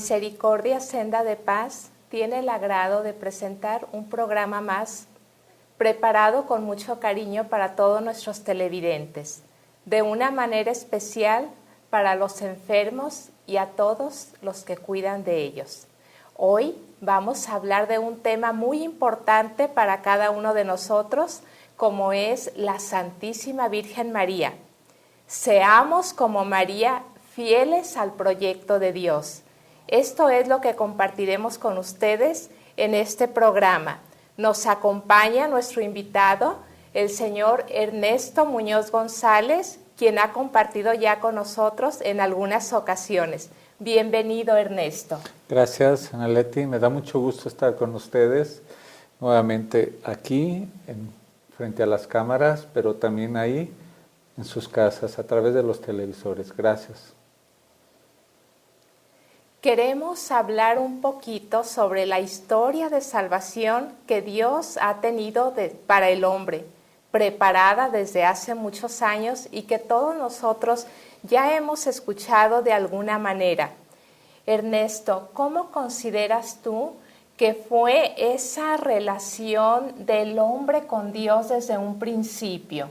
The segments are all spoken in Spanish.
Misericordia Senda de Paz tiene el agrado de presentar un programa más preparado con mucho cariño para todos nuestros televidentes, de una manera especial para los enfermos y a todos los que cuidan de ellos. Hoy vamos a hablar de un tema muy importante para cada uno de nosotros, como es la Santísima Virgen María. Seamos como María, fieles al proyecto de Dios. Esto es lo que compartiremos con ustedes en este programa. Nos acompaña nuestro invitado, el señor Ernesto Muñoz González, quien ha compartido ya con nosotros en algunas ocasiones. Bienvenido, Ernesto. Gracias, Ana Leti. Me da mucho gusto estar con ustedes nuevamente aquí, frente a las cámaras, pero también ahí en sus casas, a través de los televisores. Gracias. Queremos hablar un poquito sobre la historia de salvación que Dios ha tenido para el hombre, preparada desde hace muchos años y que todos nosotros ya hemos escuchado de alguna manera. Ernesto, ¿cómo consideras tú que fue esa relación del hombre con Dios desde un principio?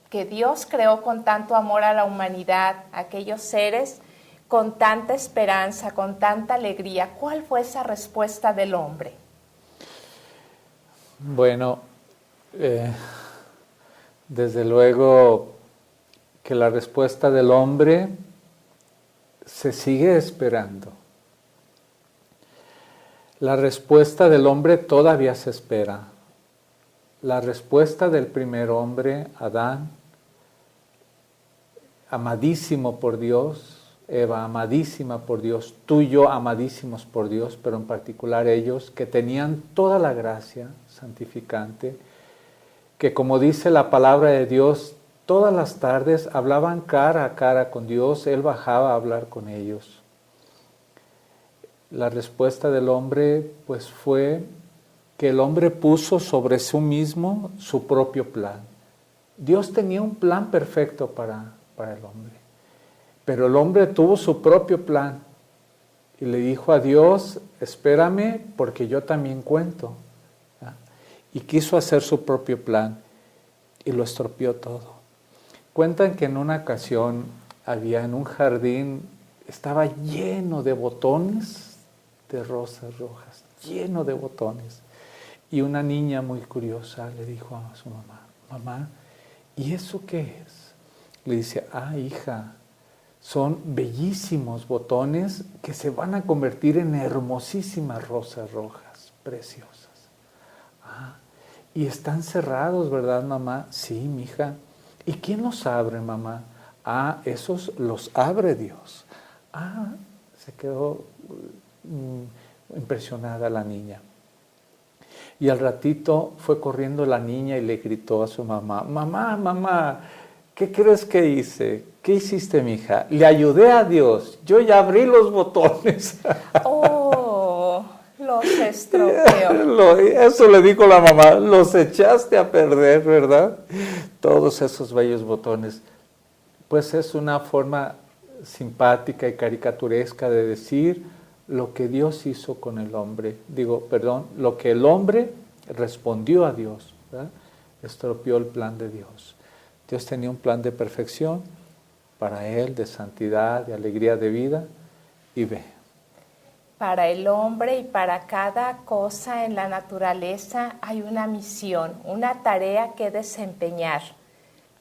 Que Dios creó con tanto amor a la humanidad, a aquellos seres con tanta esperanza, con tanta alegría. ¿Cuál fue esa respuesta del hombre? Bueno, desde luego que la respuesta del hombre se sigue esperando. La respuesta del hombre todavía se espera. La respuesta del primer hombre, Adán, amadísimo por Dios, Eva, amadísima por Dios, tú y yo amadísimos por Dios, pero en particular ellos, que tenían toda la gracia santificante, que como dice la palabra de Dios, todas las tardes hablaban cara a cara con Dios, Él bajaba a hablar con ellos. La respuesta del hombre, pues, fue que el hombre puso sobre sí mismo su propio plan. Dios tenía un plan perfecto para el hombre. Pero el hombre tuvo su propio plan y le dijo a Dios, espérame porque yo también cuento. ¿Ya? Y quiso hacer su propio plan y lo estropeó todo. Cuentan que en una ocasión había en un jardín, estaba lleno de botones de rosas rojas, lleno de botones. Y una niña muy curiosa le dijo a su mamá, mamá, ¿y eso qué es? Le dice, hija, son bellísimos botones que se van a convertir en hermosísimas rosas rojas, preciosas. Y están cerrados, ¿verdad, mamá? Sí, mija. ¿Y quién los abre, mamá? Esos los abre Dios. Se quedó impresionada la niña. Y al ratito fue corriendo la niña y le gritó a su mamá, mamá, ¿qué crees que hice? ¿Qué hiciste, mija? Le ayudé a Dios. Yo ya abrí los botones. Los estropeó. Eso le dijo la mamá. Los echaste a perder, ¿verdad? Todos esos bellos botones. Pues es una forma simpática y caricaturesca de decir lo que Dios hizo con el hombre. Lo que el hombre respondió a Dios, ¿verdad? Estropeó el plan de Dios. Dios tenía un plan de perfección para él, de santidad, de alegría de vida, y ve. Para el hombre y para cada cosa en la naturaleza hay una misión, una tarea que desempeñar.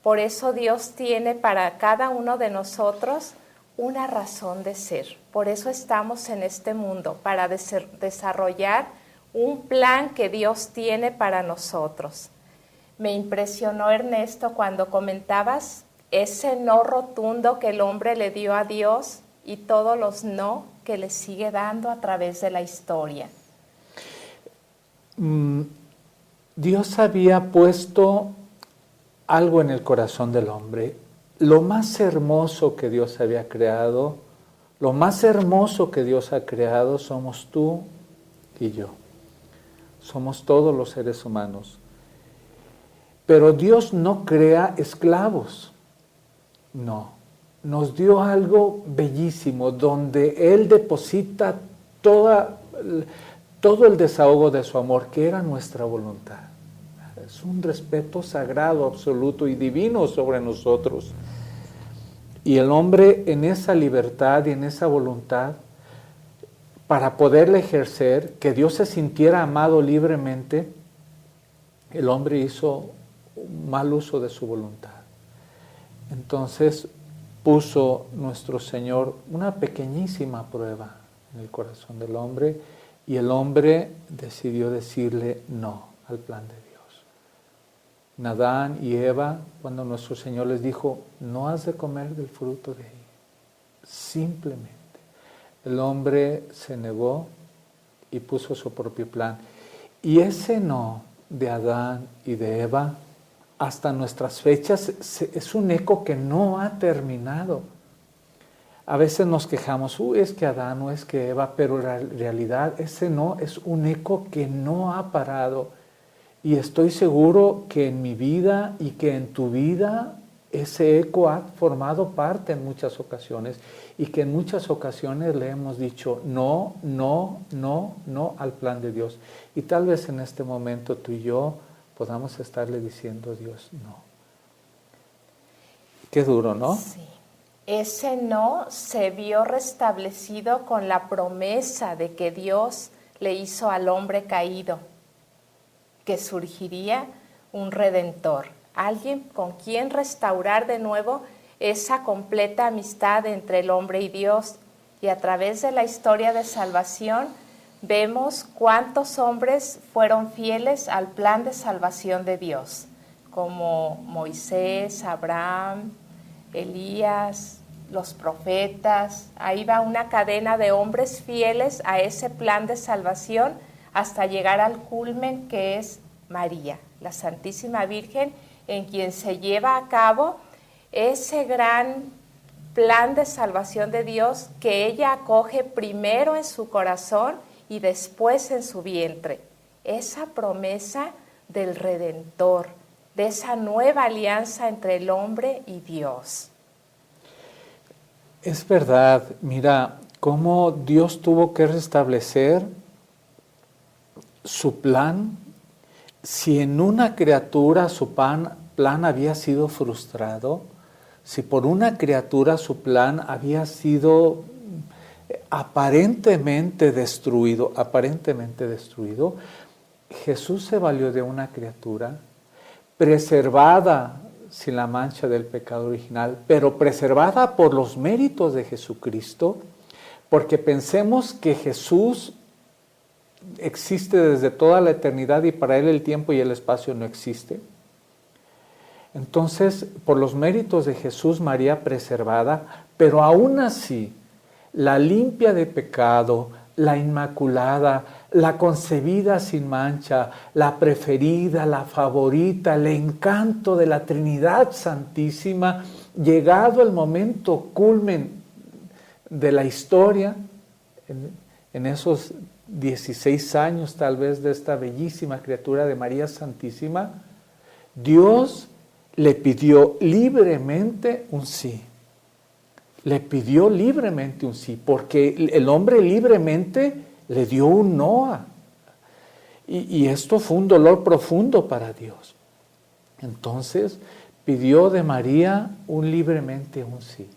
Por eso Dios tiene para cada uno de nosotros una razón de ser. Por eso estamos en este mundo, para desarrollar un plan que Dios tiene para nosotros. Me impresionó, Ernesto, cuando comentabas ese no rotundo que el hombre le dio a Dios y todos los no que le sigue dando a través de la historia. Dios había puesto algo en el corazón del hombre. Lo más hermoso que Dios había creado, lo más hermoso que Dios ha creado somos tú y yo. Somos todos los seres humanos. Pero Dios no crea esclavos. No. Nos dio algo bellísimo donde Él deposita todo el desahogo de su amor, que era nuestra voluntad. Es un respeto sagrado, absoluto y divino sobre nosotros. Y el hombre en esa libertad y en esa voluntad, para poderla ejercer, que Dios se sintiera amado libremente, el hombre hizo un mal uso de su voluntad. Entonces puso nuestro Señor una pequeñísima prueba en el corazón del hombre, y el hombre decidió decirle no al plan de Dios. Adán y Eva, cuando nuestro Señor les dijo, no has de comer del fruto de ahí, simplemente el hombre se negó y puso su propio plan. Y ese no de Adán y de Eva, hasta nuestras fechas, es un eco que no ha terminado. A veces nos quejamos, es que Adán o es que Eva, pero en realidad ese no es un eco que no ha parado. Y estoy seguro que en mi vida y que en tu vida ese eco ha formado parte en muchas ocasiones, y que en muchas ocasiones le hemos dicho no, no, no, no al plan de Dios. Y tal vez en este momento tú y yo podamos estarle diciendo a Dios no. Qué duro, ¿no? Sí. Ese no se vio restablecido con la promesa de que Dios le hizo al hombre caído, que surgiría un redentor, alguien con quien restaurar de nuevo esa completa amistad entre el hombre y Dios. Y a través de la historia de salvación vemos cuántos hombres fueron fieles al plan de salvación de Dios, como Moisés, Abraham, Elías, los profetas. Ahí va una cadena de hombres fieles a ese plan de salvación hasta llegar al culmen, que es María, la Santísima Virgen, en quien se lleva a cabo ese gran plan de salvación de Dios que ella acoge primero en su corazón y después en su vientre. Esa promesa del Redentor, de esa nueva alianza entre el hombre y Dios. Es verdad, mira, cómo Dios tuvo que restablecer su plan. Si en una criatura su plan había sido frustrado, si por una criatura su plan había sido aparentemente destruido, Jesús se valió de una criatura preservada sin la mancha del pecado original, pero preservada por los méritos de Jesucristo, porque pensemos que Jesús existe desde toda la eternidad y para Él el tiempo y el espacio no existe. Entonces, por los méritos de Jesús, María preservada, pero aún así, la limpia de pecado, la inmaculada, la concebida sin mancha, la preferida, la favorita, el encanto de la Trinidad Santísima, llegado el momento culmen de la historia, en esos 16 años tal vez de esta bellísima criatura de María Santísima, Dios le pidió libremente un sí. Le pidió libremente un sí, porque el hombre libremente le dio un no. Y esto fue un dolor profundo para Dios. Entonces pidió de María libremente un sí.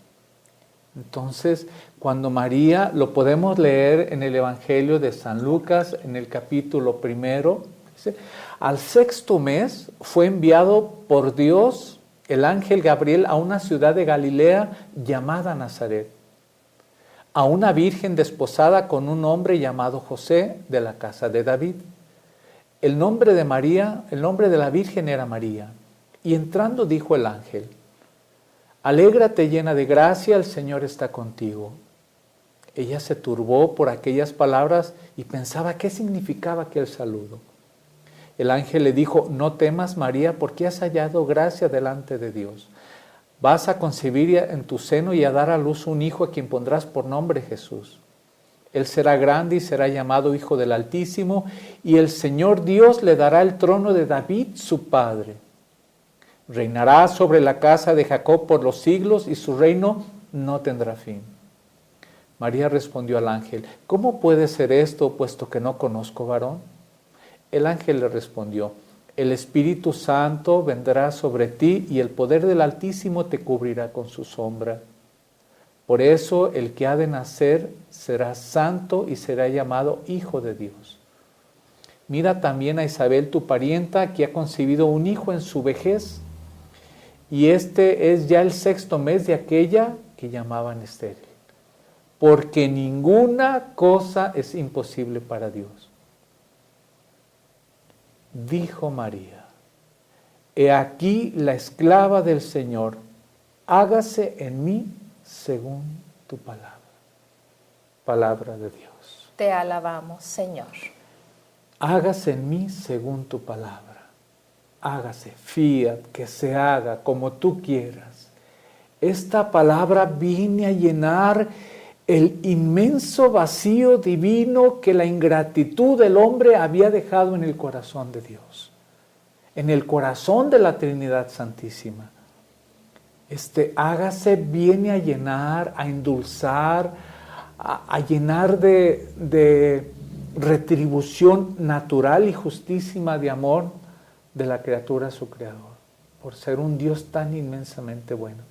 Entonces, cuando María, lo podemos leer en el Evangelio de San Lucas, en el capítulo 1, dice, al 6º mes fue enviado por Dios el ángel Gabriel a una ciudad de Galilea llamada Nazaret, a una virgen desposada con un hombre llamado José de la casa de David. El nombre de María, el nombre de la virgen era María. Y entrando dijo el ángel, alégrate llena de gracia, el Señor está contigo. Ella se turbó por aquellas palabras y pensaba qué significaba aquel saludo. El ángel le dijo, no temas María, porque has hallado gracia delante de Dios. Vas a concebir en tu seno y a dar a luz un hijo a quien pondrás por nombre Jesús. Él será grande y será llamado Hijo del Altísimo, y el Señor Dios le dará el trono de David, su padre. Reinará sobre la casa de Jacob por los siglos y su reino no tendrá fin. María respondió al ángel: ¿Cómo puede ser esto, puesto que no conozco varón? El ángel le respondió: el Espíritu Santo vendrá sobre ti y el poder del Altísimo te cubrirá con su sombra. Por eso el que ha de nacer será santo y será llamado Hijo de Dios. Mira también a Isabel, tu parienta, que ha concebido un hijo en su vejez, y este es ya el 6º mes de aquella que llamaban estéril, porque ninguna cosa es imposible para Dios. Dijo María: he aquí la esclava del Señor, hágase en mí según tu palabra. Palabra de Dios. Te alabamos, Señor. Hágase en mí según tu palabra. Hágase, fiat, que se haga como tú quieras. Esta palabra viene a llenar el inmenso vacío divino que la ingratitud del hombre había dejado en el corazón de Dios, en el corazón de la Trinidad Santísima. Hágase viene a llenar, a endulzar, a llenar de retribución natural y justísima de amor de la criatura a su Creador, por ser un Dios tan inmensamente bueno.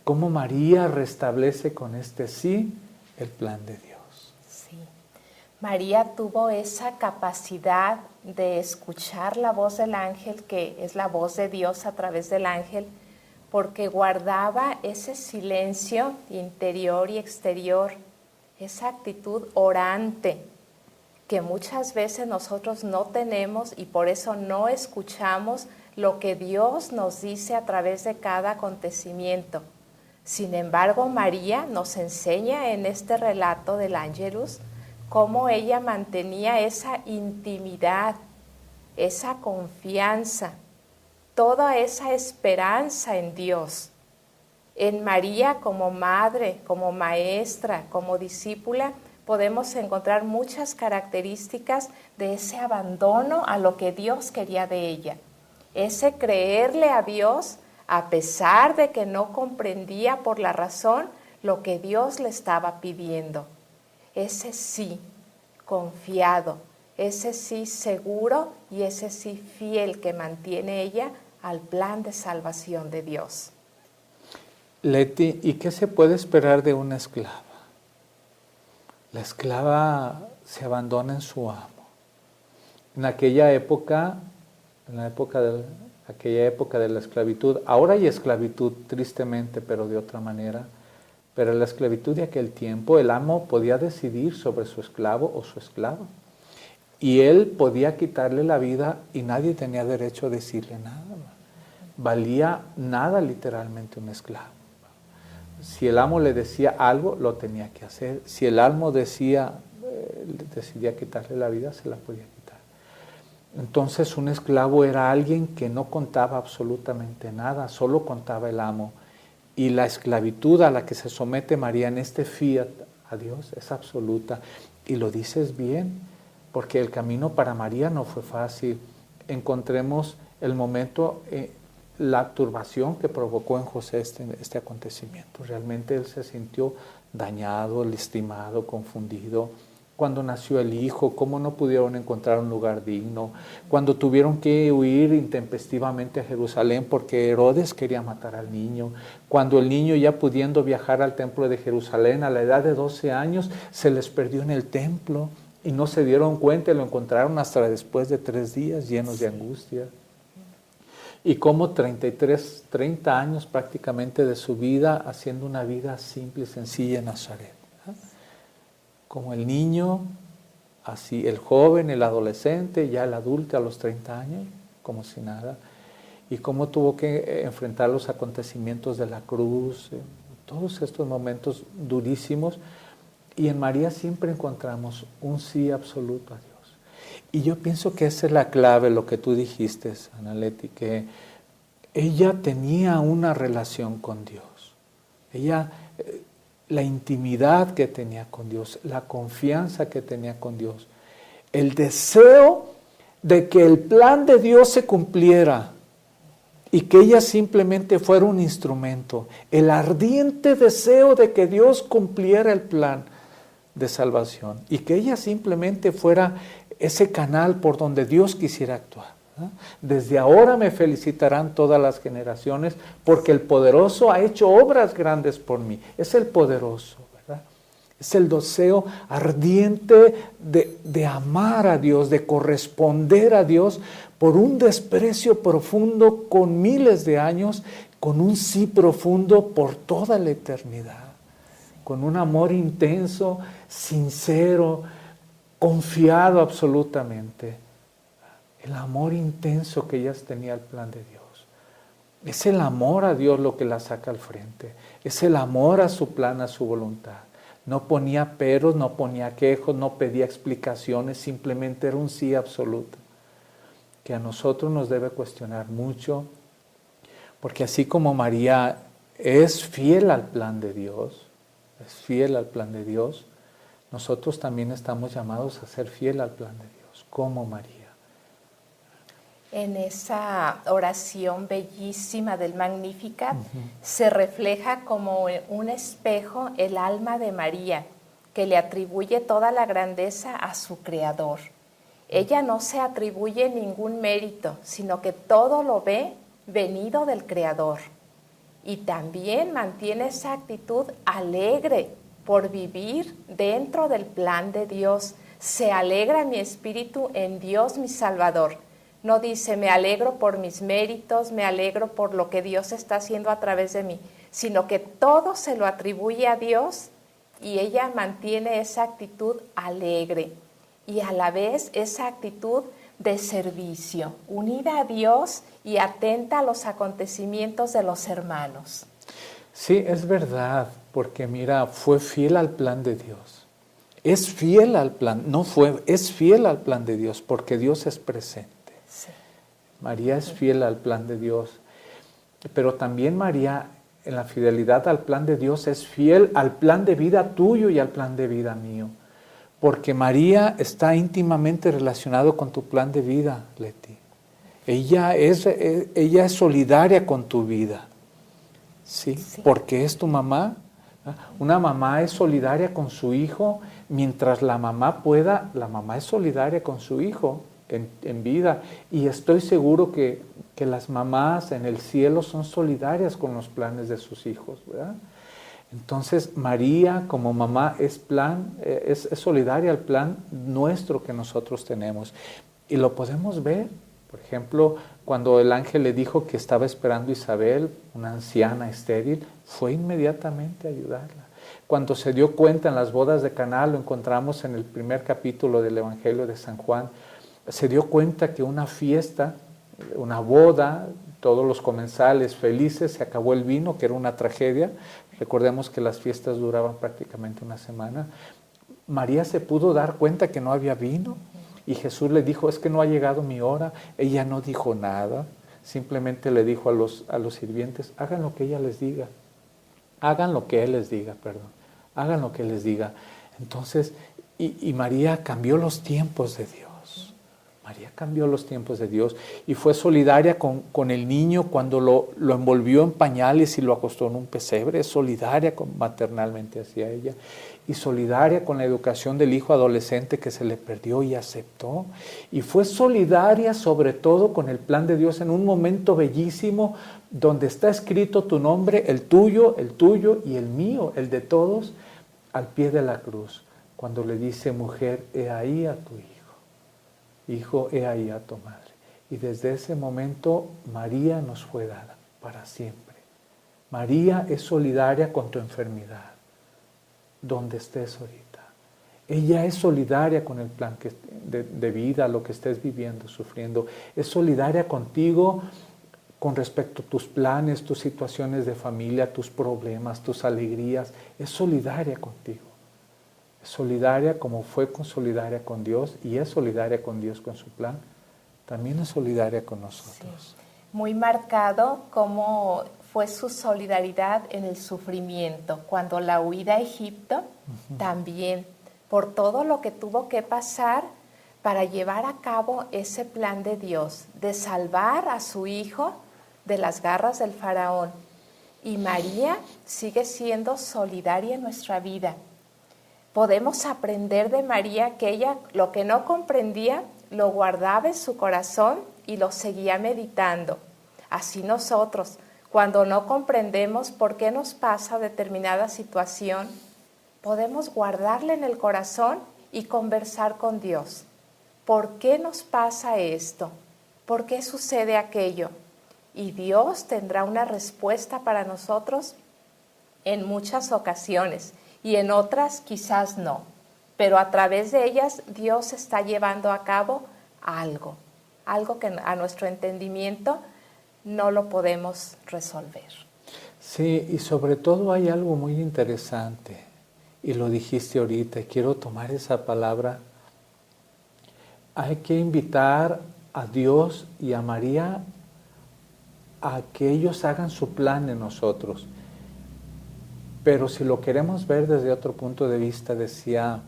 Cómo María restablece con este sí el plan de Dios. Sí, María tuvo esa capacidad de escuchar la voz del ángel, que es la voz de Dios a través del ángel, porque guardaba ese silencio interior y exterior, esa actitud orante que muchas veces nosotros no tenemos y por eso no escuchamos lo que Dios nos dice a través de cada acontecimiento. Sin embargo, María nos enseña en este relato del Ángelus cómo ella mantenía esa intimidad, esa confianza, toda esa esperanza en Dios. En María como madre, como maestra, como discípula, podemos encontrar muchas características de ese abandono a lo que Dios quería de ella. Ese creerle a Dios a pesar de que no comprendía por la razón lo que Dios le estaba pidiendo. Ese sí confiado, ese sí seguro y ese sí fiel que mantiene ella al plan de salvación de Dios. Leti, ¿y qué se puede esperar de una esclava? La esclava se abandona en su amo. En aquella época, aquella época de la esclavitud, ahora hay esclavitud tristemente, pero de otra manera, pero en la esclavitud de aquel tiempo el amo podía decidir sobre su esclavo o su esclava, y él podía quitarle la vida y nadie tenía derecho a decirle nada. Valía nada literalmente un esclavo. Si el amo le decía algo, lo tenía que hacer. Si el amo decidía quitarle la vida, se la podía quitar. Entonces un esclavo era alguien que no contaba absolutamente nada, solo contaba el amo. Y la esclavitud a la que se somete María en este fiat a Dios es absoluta. Y lo dices bien, porque el camino para María no fue fácil. Encontremos el momento, la turbación que provocó en José este acontecimiento. Realmente él se sintió dañado, lastimado, confundido. Cuando nació el hijo, cómo no pudieron encontrar un lugar digno, cuando tuvieron que huir intempestivamente a Jerusalén porque Herodes quería matar al niño, cuando el niño, ya pudiendo viajar al templo de Jerusalén a la edad de 12 años, se les perdió en el templo y no se dieron cuenta y lo encontraron hasta después de 3 días llenos de angustia. Y cómo 30 años prácticamente de su vida haciendo una vida simple y sencilla en Nazaret. Como el niño, así el joven, el adolescente, ya el adulto a los 30 años, como si nada. Y cómo tuvo que enfrentar los acontecimientos de la cruz, todos estos momentos durísimos. Y en María siempre encontramos un sí absoluto a Dios. Y yo pienso que esa es la clave, lo que tú dijiste, Ana Leti, que ella tenía una relación con Dios. Ella, la intimidad que tenía con Dios, la confianza que tenía con Dios, el deseo de que el plan de Dios se cumpliera y que ella simplemente fuera un instrumento. El ardiente deseo de que Dios cumpliera el plan de salvación y que ella simplemente fuera ese canal por donde Dios quisiera actuar. Desde ahora me felicitarán todas las generaciones porque el poderoso ha hecho obras grandes por mí. Es el poderoso, ¿verdad? Es el deseo ardiente de amar a Dios, de corresponder a Dios por un desprecio profundo con miles de años, con un sí profundo por toda la eternidad, con un amor intenso, sincero, confiado absolutamente. El amor intenso que ellas tenía al plan de Dios. Es el amor a Dios lo que la saca al frente. Es el amor a su plan, a su voluntad. No ponía peros, no ponía quejos, no pedía explicaciones, simplemente era un sí absoluto. Que a nosotros nos debe cuestionar mucho, porque así como María es fiel al plan de Dios, nosotros también estamos llamados a ser fiel al plan de Dios, como María. En esa oración bellísima del Magnificat se refleja como un espejo el alma de María, que le atribuye toda la grandeza a su Creador. Ella no se atribuye ningún mérito, sino que todo lo ve venido del Creador. Y también mantiene esa actitud alegre por vivir dentro del plan de Dios. Se alegra mi espíritu en Dios mi Salvador. No dice, me alegro por mis méritos, me alegro por lo que Dios está haciendo a través de mí, sino que todo se lo atribuye a Dios y ella mantiene esa actitud alegre y a la vez esa actitud de servicio, unida a Dios y atenta a los acontecimientos de los hermanos. Sí, es verdad, porque mira, fue fiel al plan de Dios. Es fiel al plan, es fiel al plan de Dios, porque Dios es presente. Sí. María es fiel al plan de Dios, pero también María, en la fidelidad al plan de Dios, es fiel al plan de vida tuyo y al plan de vida mío. Porque María está íntimamente relacionado con tu plan de vida, Leti. Ella es solidaria con tu vida, ¿sí? Sí. Porque es tu mamá. Una mamá es solidaria con su hijo, mientras la mamá pueda, la mamá es solidaria con su hijo en vida. Y estoy seguro que las mamás en el cielo son solidarias con los planes de sus hijos, ¿verdad? Entonces María como mamá es solidaria al plan nuestro que nosotros tenemos. Y lo podemos ver, por ejemplo, cuando el ángel le dijo que estaba esperando a Isabel, una anciana estéril, fue inmediatamente a ayudarla. Cuando se dio cuenta en las bodas de Caná, lo encontramos en el primer capítulo del Evangelio de San Juan, se dio cuenta que una fiesta, una boda, todos los comensales felices, se acabó el vino, que era una tragedia. Recordemos que las fiestas duraban prácticamente una semana. María se pudo dar cuenta que no había vino y Jesús le dijo, es que no ha llegado mi hora. Ella no dijo nada, simplemente le dijo a los sirvientes, hagan lo que ella les diga, hagan lo que él les diga, hagan lo que él les diga. Entonces, y María cambió los tiempos de Dios. María cambió los tiempos de Dios y fue solidaria con el niño cuando lo envolvió en pañales y lo acostó en un pesebre. Es solidaria maternalmente hacia ella y solidaria con la educación del hijo adolescente que se le perdió y aceptó. Y fue solidaria sobre todo con el plan de Dios en un momento bellísimo donde está escrito tu nombre, el tuyo y el mío, el de todos, al pie de la cruz. Cuando le dice, mujer, he ahí a tu hijo. Hijo, he ahí a tu madre. Y desde ese momento María nos fue dada para siempre. María es solidaria con tu enfermedad, donde estés ahorita. Ella es solidaria con el plan de vida, lo que estés viviendo, sufriendo. Es solidaria contigo con respecto a tus planes, tus situaciones de familia, tus problemas, tus alegrías. Es solidaria contigo. Solidaria como fue solidaria con Dios y es solidaria con Dios con su plan, también es solidaria con nosotros. Sí. Muy marcado cómo fue su solidaridad en el sufrimiento, cuando la huida a Egipto, también por todo lo que tuvo que pasar para llevar a cabo ese plan de Dios, de salvar a su hijo de las garras del faraón. Y María sigue siendo solidaria en nuestra vida. Podemos aprender de María que ella lo que no comprendía lo guardaba en su corazón y lo seguía meditando. Así nosotros, cuando no comprendemos por qué nos pasa determinada situación, podemos guardarla en el corazón y conversar con Dios. ¿Por qué nos pasa esto? ¿Por qué sucede aquello? Y Dios tendrá una respuesta para nosotros en muchas ocasiones y en otras quizás no. Pero a través de ellas Dios está llevando a cabo algo que a nuestro entendimiento no lo podemos resolver. Sí, y sobre todo hay algo muy interesante, y lo dijiste ahorita, y quiero tomar esa palabra. Hay que invitar a Dios y a María a que ellos hagan su plan en nosotros. Pero si lo queremos ver desde otro punto de vista, decía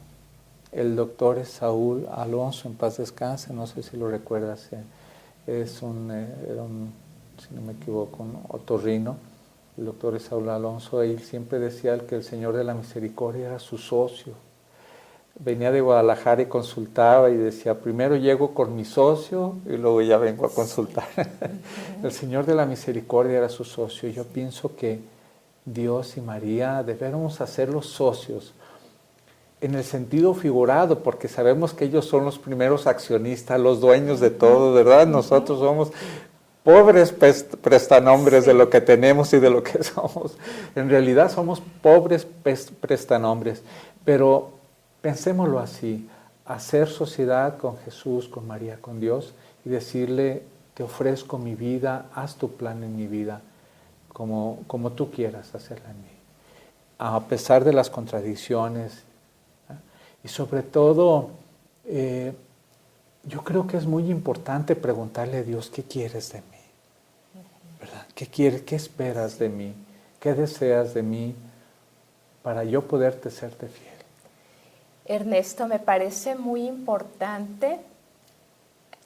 el doctor Saúl Alonso, en paz descanse, no sé si lo recuerdas, era un, si no me equivoco, un otorrino, el doctor Saúl Alonso. Él siempre decía que el Señor de la Misericordia era su socio. Venía de Guadalajara y consultaba y decía, primero llego con mi socio y luego ya vengo a consultar. El Señor de la Misericordia era su socio. Yo pienso que Dios y María debemos hacerlos socios en el sentido figurado, porque sabemos que ellos son los primeros accionistas, los dueños de todo, ¿verdad? Nosotros somos pobres prestanombres de lo que tenemos y de lo que somos. En realidad somos pobres prestanombres, pero pensémoslo así, hacer sociedad con Jesús, con María, con Dios, y decirle, te ofrezco mi vida, haz tu plan en mi vida, como tú quieras hacerla en mí. A pesar de las contradicciones, ¿eh? Y sobre todo, yo creo que es muy importante preguntarle a Dios, ¿qué quieres de mí? ¿Verdad? ¿Qué quieres? ¿Qué esperas de mí? ¿Qué deseas de mí para yo poderte serte fiel? Ernesto, me parece muy importante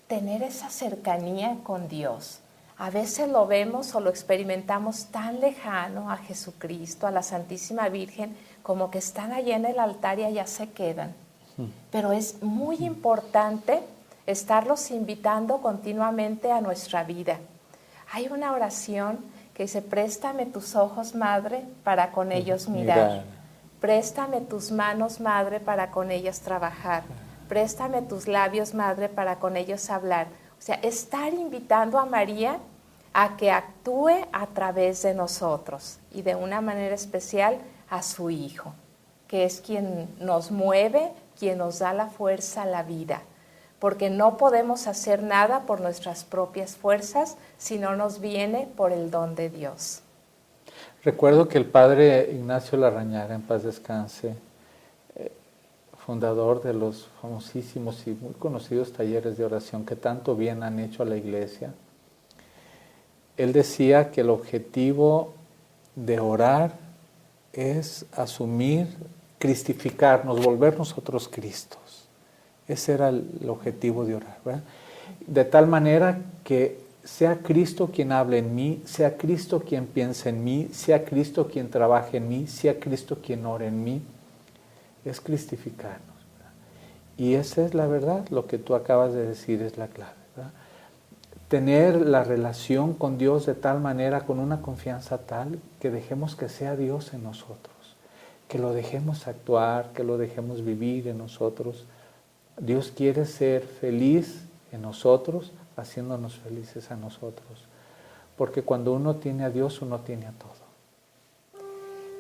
tener esa cercanía con Dios. A veces lo vemos o lo experimentamos tan lejano a Jesucristo, a la Santísima Virgen, como que están allá en el altar y allá se quedan. Pero es muy importante estarlos invitando continuamente a nuestra vida. Hay una oración que dice, préstame tus ojos, Madre, para con ellos mirar. Préstame tus manos, Madre, para con ellas trabajar. Préstame tus labios, Madre, para con ellos hablar. O sea, estar invitando a María a que actúe a través de nosotros y de una manera especial a su Hijo, que es quien nos mueve, quien nos da la fuerza, la vida. Porque no podemos hacer nada por nuestras propias fuerzas si no nos viene por el don de Dios. Recuerdo que el padre Ignacio Larrañaga, en paz descanse, fundador de los famosísimos y muy conocidos talleres de oración que tanto bien han hecho a la iglesia, él decía que el objetivo de orar es asumir, cristificarnos, volvernos otros Cristos. Ese era el objetivo de orar, ¿verdad? De tal manera que sea Cristo quien hable en mí, sea Cristo quien piense en mí, sea Cristo quien trabaje en mí, sea Cristo quien ore en mí. Es cristificarnos, ¿verdad? Y esa es la verdad, lo que tú acabas de decir es la clave, ¿verdad? Tener la relación con Dios de tal manera, con una confianza tal, que dejemos que sea Dios en nosotros, que lo dejemos actuar, que lo dejemos vivir en nosotros. Dios quiere ser feliz en nosotros, haciéndonos felices a nosotros. Porque cuando uno tiene a Dios, uno tiene a todo.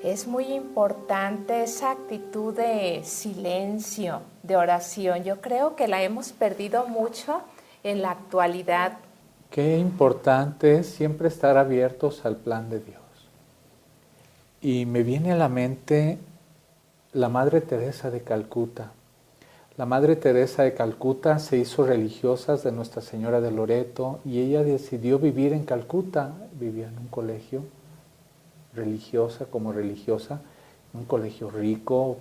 Es muy importante esa actitud de silencio, de oración. Yo creo que la hemos perdido mucho en la actualidad. Qué importante es siempre estar abiertos al plan de Dios. Y me viene a la mente la Madre Teresa de Calcuta. La Madre Teresa de Calcuta se hizo religiosa de Nuestra Señora de Loreto y ella decidió vivir en Calcuta. Vivía en un colegio religiosa, como religiosa, un colegio rico,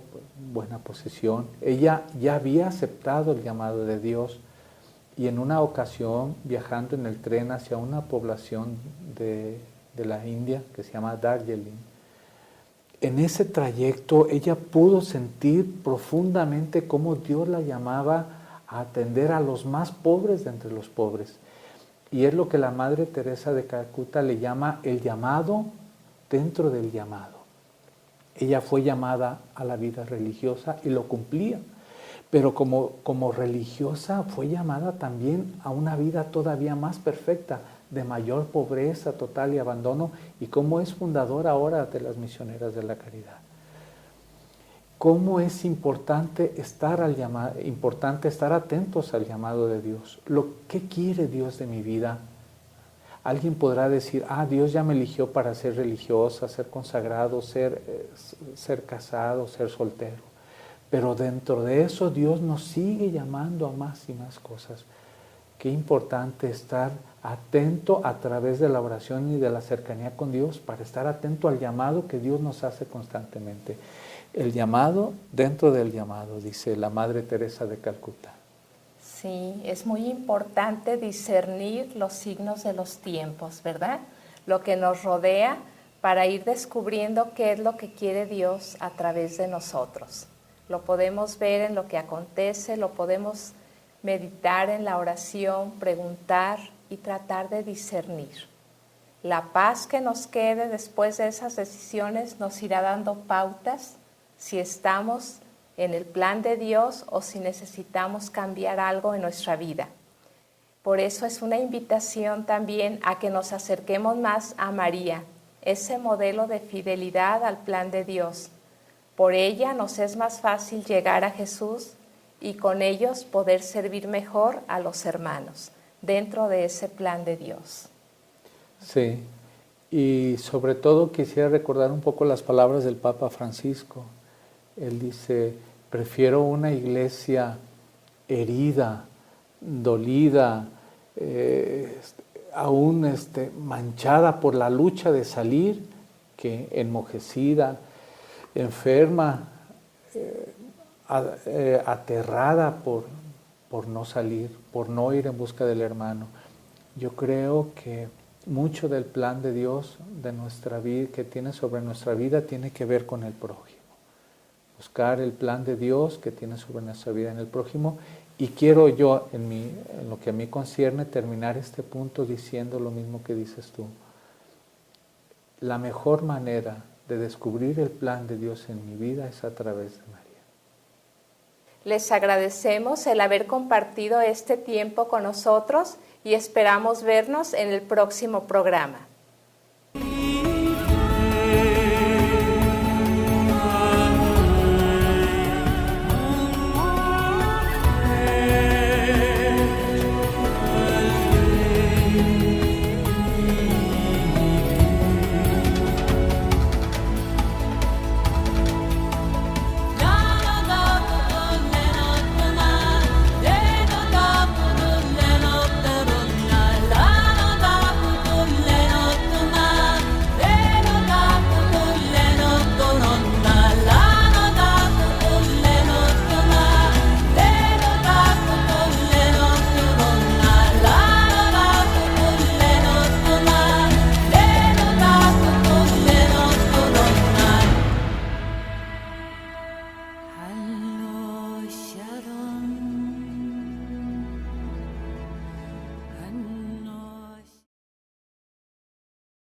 buena posición. Ella ya había aceptado el llamado de Dios Y en una ocasión, viajando en el tren hacia una población de la India que se llama Darjeeling, en ese trayecto ella pudo sentir profundamente cómo Dios la llamaba a atender a los más pobres de entre los pobres. Y es lo que la Madre Teresa de Calcuta le llama el llamado dentro del llamado. Ella fue llamada a la vida religiosa y lo cumplía, pero como religiosa fue llamada también a una vida todavía más perfecta, de mayor pobreza total y abandono, y cómo es fundadora ahora de las Misioneras de la Caridad. Cómo es importante estar atentos al llamado de Dios. ¿Qué quiere Dios de mi vida? Alguien podrá decir, Dios ya me eligió para ser religiosa, ser consagrado, ser casado, ser soltero. Pero dentro de eso Dios nos sigue llamando a más y más cosas. Qué importante estar atento a través de la oración y de la cercanía con Dios para estar atento al llamado que Dios nos hace constantemente. El llamado dentro del llamado, dice la Madre Teresa de Calcuta. Sí, es muy importante discernir los signos de los tiempos, ¿verdad? Lo que nos rodea para ir descubriendo qué es lo que quiere Dios a través de nosotros. Lo podemos ver en lo que acontece, lo podemos meditar en la oración, preguntar y tratar de discernir. La paz que nos quede después de esas decisiones nos irá dando pautas si estamos en el plan de Dios o si necesitamos cambiar algo en nuestra vida. Por eso es una invitación también a que nos acerquemos más a María, ese modelo de fidelidad al plan de Dios. Por ella nos es más fácil llegar a Jesús y con ellos poder servir mejor a los hermanos dentro de ese plan de Dios. Sí, y sobre todo quisiera recordar un poco las palabras del Papa Francisco. Él dice, prefiero una iglesia herida, dolida, aún manchada por la lucha de salir, que enmojecida, enferma, aterrada por no salir, por no ir en busca del hermano. Yo creo que mucho del plan de Dios de nuestra vida, que tiene sobre nuestra vida, tiene que ver con el prójimo. Buscar el plan de Dios que tiene sobre nuestra vida en el prójimo. Y quiero yo, en lo que a mí concierne, terminar este punto diciendo lo mismo que dices tú. La mejor manera de descubrir el plan de Dios en mi vida es a través de María. Les agradecemos el haber compartido este tiempo con nosotros y esperamos vernos en el próximo programa.